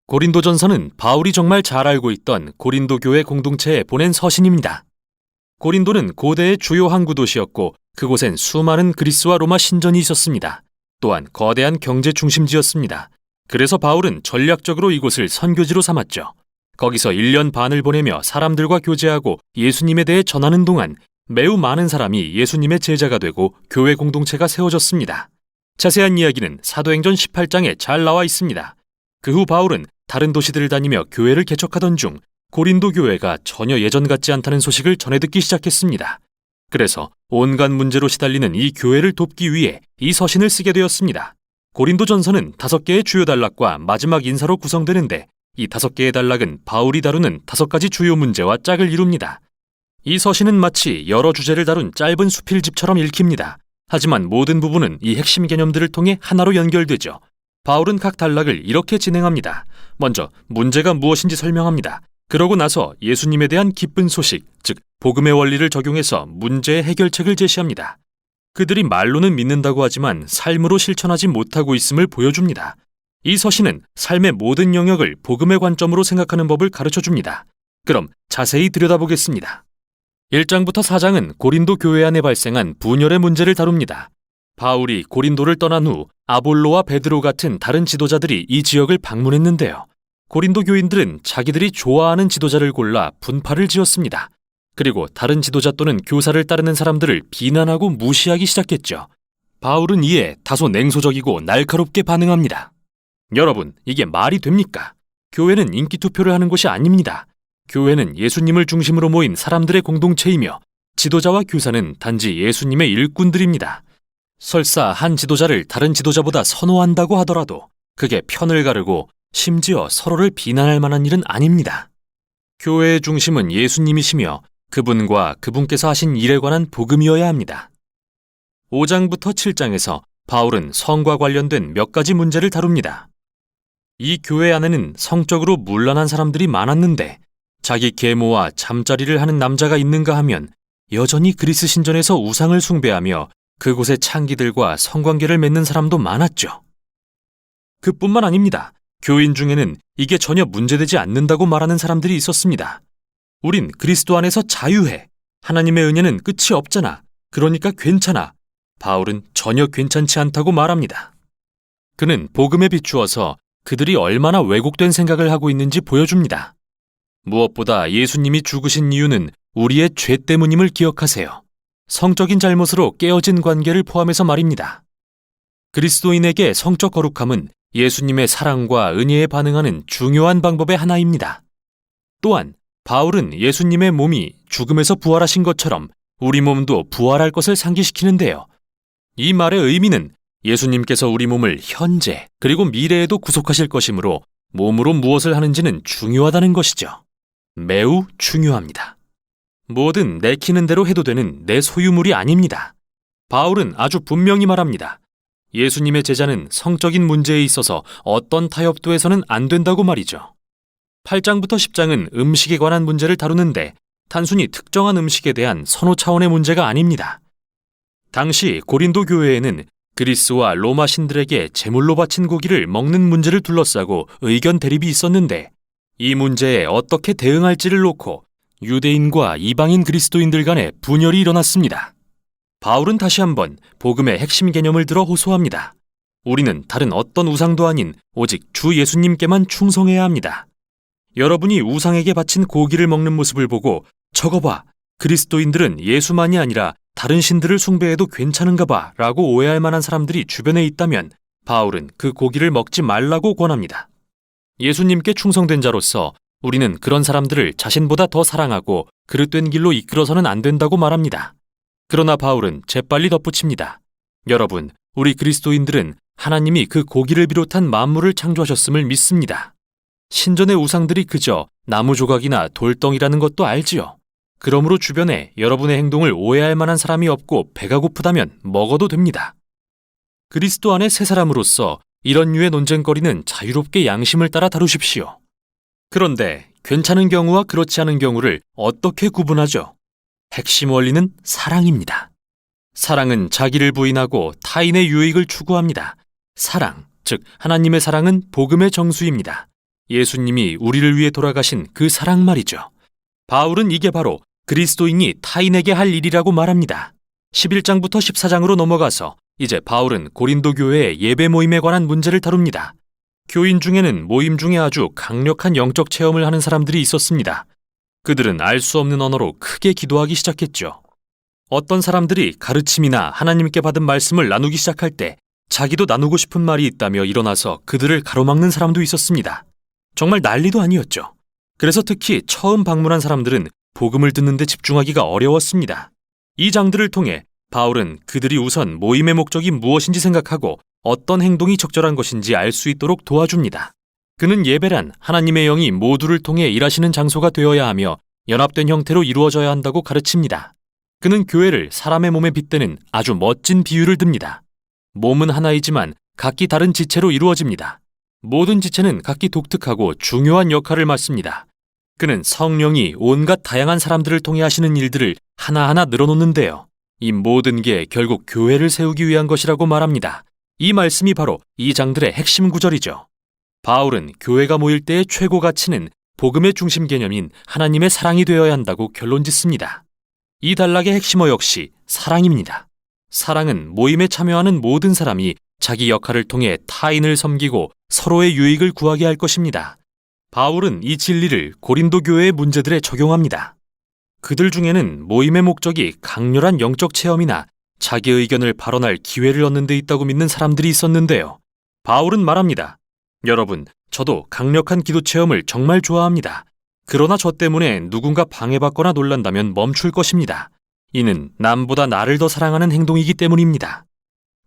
고린도전서는 바울이 정말 잘 알고 있던 고린도 교회 공동체에 보낸 서신입니다. 고린도는 고대의 주요 항구 도시였고 그곳엔 수많은 그리스와 로마 신전이 있었습니다. 또한 거대한 경제 중심지였습니다. 그래서 바울은 전략적으로 이곳을 선교지로 삼았죠. 거기서 1년 반을 보내며 사람들과 교제하고 예수님에 대해 전하는 동안 매우 많은 사람이 예수님의 제자가 되고 교회 공동체가 세워졌습니다. 자세한 이야기는 사도행전 18장에 잘 나와 있습니다. 그 후 바울은 다른 도시들을 다니며 교회를 개척하던 중 고린도 교회가 전혀 예전 같지 않다는 소식을 전해 듣기 시작했습니다. 그래서 온갖 문제로 시달리는 이 교회를 돕기 위해 이 서신을 쓰게 되었습니다. 고린도전서는 5개의 주요 단락과 마지막 인사로 구성되는데 이 5개의 단락은 바울이 다루는 5가지 주요 문제와 짝을 이룹니다. 이 서신은 마치 여러 주제를 다룬 짧은 수필집처럼 읽힙니다. 하지만 모든 부분은 이 핵심 개념들을 통해 하나로 연결되죠. 바울은 각 단락을 이렇게 진행합니다. 먼저 문제가 무엇인지 설명합니다. 그러고 나서 예수님에 대한 기쁜 소식, 즉 복음의 원리를 적용해서 문제의 해결책을 제시합니다. 그들이 말로는 믿는다고 하지만 삶으로 실천하지 못하고 있음을 보여줍니다. 이 서신은 삶의 모든 영역을 복음의 관점으로 생각하는 법을 가르쳐줍니다. 그럼 자세히 들여다보겠습니다. 1장부터 4장은 고린도 교회 안에 발생한 분열의 문제를 다룹니다. 바울이 고린도를 떠난 후 아볼로와 베드로 같은 다른 지도자들이 이 지역을 방문했는데요. 고린도 교인들은 자기들이 좋아하는 지도자를 골라 분파를 지었습니다. 그리고 다른 지도자 또는 교사를 따르는 사람들을 비난하고 무시하기 시작했죠. 바울은 이에 다소 냉소적이고 날카롭게 반응합니다. 여러분, 이게 말이 됩니까? 교회는 인기 투표를 하는 곳이 아닙니다. 교회는 예수님을 중심으로 모인 사람들의 공동체이며 지도자와 교사는 단지 예수님의 일꾼들입니다. 설사 한 지도자를 다른 지도자보다 선호한다고 하더라도 그게 편을 가르고 심지어 서로를 비난할 만한 일은 아닙니다. 교회의 중심은 예수님이시며 그분과 그분께서 하신 일에 관한 복음이어야 합니다. 5장부터 7장에서 바울은 성과 관련된 몇 가지 문제를 다룹니다. 이 교회 안에는 성적으로 문란한 사람들이 많았는데 자기 계모와 잠자리를 하는 남자가 있는가 하면 여전히 그리스 신전에서 우상을 숭배하며 그곳의 창기들과 성관계를 맺는 사람도 많았죠. 그뿐만 아닙니다. 교인 중에는 이게 전혀 문제되지 않는다고 말하는 사람들이 있었습니다. 우린 그리스도 안에서 자유해. 하나님의 은혜는 끝이 없잖아. 그러니까 괜찮아. 바울은 전혀 괜찮지 않다고 말합니다. 그는 복음에 비추어서 그들이 얼마나 왜곡된 생각을 하고 있는지 보여줍니다. 무엇보다 예수님이 죽으신 이유는 우리의 죄 때문임을 기억하세요. 성적인 잘못으로 깨어진 관계를 포함해서 말입니다. 그리스도인에게 성적 거룩함은 예수님의 사랑과 은혜에 반응하는 중요한 방법의 하나입니다. 또한 바울은 예수님의 몸이 죽음에서 부활하신 것처럼 우리 몸도 부활할 것을 상기시키는데요. 이 말의 의미는 예수님께서 우리 몸을 현재 그리고 미래에도 구속하실 것이므로 몸으로 무엇을 하는지는 중요하다는 것이죠. 매우 중요합니다. 뭐든 내키는 대로 해도 되는 내 소유물이 아닙니다. 바울은 아주 분명히 말합니다. 예수님의 제자는 성적인 문제에 있어서 어떤 타협도 해서는 안 된다고 말이죠. 8장부터 10장은 음식에 관한 문제를 다루는데 단순히 특정한 음식에 대한 선호 차원의 문제가 아닙니다. 당시 고린도 교회에는 그리스와 로마 신들에게 제물로 바친 고기를 먹는 문제를 둘러싸고 의견 대립이 있었는데 이 문제에 어떻게 대응할지를 놓고 유대인과 이방인 그리스도인들 간에 분열이 일어났습니다. 바울은 다시 한번 복음의 핵심 개념을 들어 호소합니다. 우리는 다른 어떤 우상도 아닌 오직 주 예수님께만 충성해야 합니다. 여러분이 우상에게 바친 고기를 먹는 모습을 보고 저거 봐, 그리스도인들은 예수만이 아니라 다른 신들을 숭배해도 괜찮은가 봐 라고 오해할 만한 사람들이 주변에 있다면 바울은 그 고기를 먹지 말라고 권합니다. 예수님께 충성된 자로서 우리는 그런 사람들을 자신보다 더 사랑하고 그릇된 길로 이끌어서는 안 된다고 말합니다. 그러나 바울은 재빨리 덧붙입니다. 여러분, 우리 그리스도인들은 하나님이 그 고기를 비롯한 만물을 창조하셨음을 믿습니다. 신전의 우상들이 그저 나무 조각이나 돌덩이라는 것도 알지요. 그러므로 주변에 여러분의 행동을 오해할 만한 사람이 없고 배가 고프다면 먹어도 됩니다. 그리스도 안의 새 사람으로서 이런 류의 논쟁거리는 자유롭게 양심을 따라 다루십시오. 그런데 괜찮은 경우와 그렇지 않은 경우를 어떻게 구분하죠? 핵심 원리는 사랑입니다. 사랑은 자기를 부인하고 타인의 유익을 추구합니다. 사랑, 즉 하나님의 사랑은 복음의 정수입니다. 예수님이 우리를 위해 돌아가신 그 사랑 말이죠. 바울은 이게 바로 그리스도인이 타인에게 할 일이라고 말합니다. 11장부터 14장으로 넘어가서 이제 바울은 고린도 교회의 예배 모임에 관한 문제를 다룹니다. 교인 중에는 모임 중에 아주 강력한 영적 체험을 하는 사람들이 있었습니다. 그들은 알 수 없는 언어로 크게 기도하기 시작했죠. 어떤 사람들이 가르침이나 하나님께 받은 말씀을 나누기 시작할 때 자기도 나누고 싶은 말이 있다며 일어나서 그들을 가로막는 사람도 있었습니다. 정말 난리도 아니었죠. 그래서 특히 처음 방문한 사람들은 복음을 듣는 데 집중하기가 어려웠습니다. 이 장들을 통해 바울은 그들이 우선 모임의 목적이 무엇인지 생각하고 어떤 행동이 적절한 것인지 알 수 있도록 도와줍니다. 그는 예배란 하나님의 영이 모두를 통해 일하시는 장소가 되어야 하며 연합된 형태로 이루어져야 한다고 가르칩니다. 그는 교회를 사람의 몸에 빗대는 아주 멋진 비유를 듭니다. 몸은 하나이지만 각기 다른 지체로 이루어집니다. 모든 지체는 각기 독특하고 중요한 역할을 맡습니다. 그는 성령이 온갖 다양한 사람들을 통해 하시는 일들을 하나하나 늘어놓는데요. 이 모든 게 결국 교회를 세우기 위한 것이라고 말합니다. 이 말씀이 바로 이 장들의 핵심 구절이죠. 바울은 교회가 모일 때의 최고 가치는 복음의 중심 개념인 하나님의 사랑이 되어야 한다고 결론짓습니다. 이 단락의 핵심어 역시 사랑입니다. 사랑은 모임에 참여하는 모든 사람이 자기 역할을 통해 타인을 섬기고 서로의 유익을 구하게 할 것입니다. 바울은 이 진리를 고린도 교회의 문제들에 적용합니다. 그들 중에는 모임의 목적이 강렬한 영적 체험이나 자기 의견을 발언할 기회를 얻는 데 있다고 믿는 사람들이 있었는데요. 바울은 말합니다. 여러분, 저도 강력한 기도 체험을 정말 좋아합니다. 그러나 저 때문에 누군가 방해받거나 놀란다면 멈출 것입니다. 이는 남보다 나를 더 사랑하는 행동이기 때문입니다.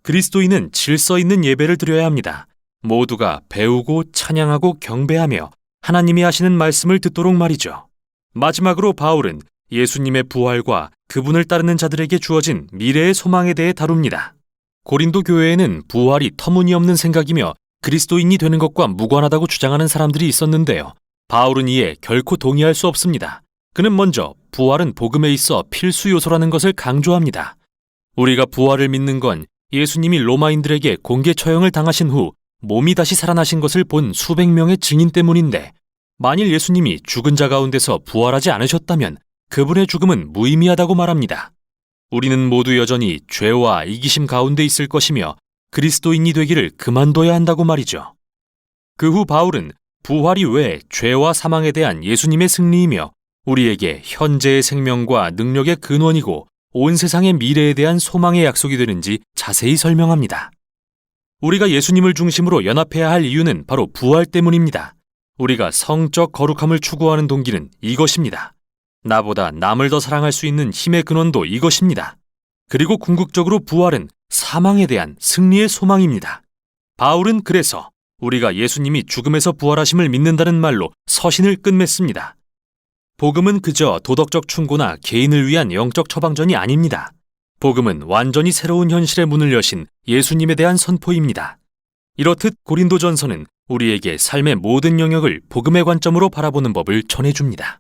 그리스도인은 질서 있는 예배를 드려야 합니다. 모두가 배우고 찬양하고 경배하며 하나님이 하시는 말씀을 듣도록 말이죠. 마지막으로 바울은 예수님의 부활과 그분을 따르는 자들에게 주어진 미래의 소망에 대해 다룹니다. 고린도 교회에는 부활이 터무니없는 생각이며 그리스도인이 되는 것과 무관하다고 주장하는 사람들이 있었는데요. 바울은 이에 결코 동의할 수 없습니다. 그는 먼저 부활은 복음에 있어 필수 요소라는 것을 강조합니다. 우리가 부활을 믿는 건 예수님이 로마인들에게 공개 처형을 당하신 후 몸이 다시 살아나신 것을 본 수백 명의 증인 때문인데, 만일 예수님이 죽은 자 가운데서 부활하지 않으셨다면 그분의 죽음은 무의미하다고 말합니다. 우리는 모두 여전히 죄와 이기심 가운데 있을 것이며 그리스도인이 되기를 그만둬야 한다고 말이죠. 그 후 바울은 부활이 왜 죄와 사망에 대한 예수님의 승리이며 우리에게 현재의 생명과 능력의 근원이고 온 세상의 미래에 대한 소망의 약속이 되는지 자세히 설명합니다. 우리가 예수님을 중심으로 연합해야 할 이유는 바로 부활 때문입니다. 우리가 성적 거룩함을 추구하는 동기는 이것입니다. 나보다 남을 더 사랑할 수 있는 힘의 근원도 이것입니다. 그리고 궁극적으로 부활은 사망에 대한 승리의 소망입니다. 바울은 그래서 우리가 예수님이 죽음에서 부활하심을 믿는다는 말로 서신을 끝맺습니다. 복음은 그저 도덕적 충고나 개인을 위한 영적 처방전이 아닙니다. 복음은 완전히 새로운 현실의 문을 여신 예수님에 대한 선포입니다. 이렇듯 고린도전서는 우리에게 삶의 모든 영역을 복음의 관점으로 바라보는 법을 전해줍니다.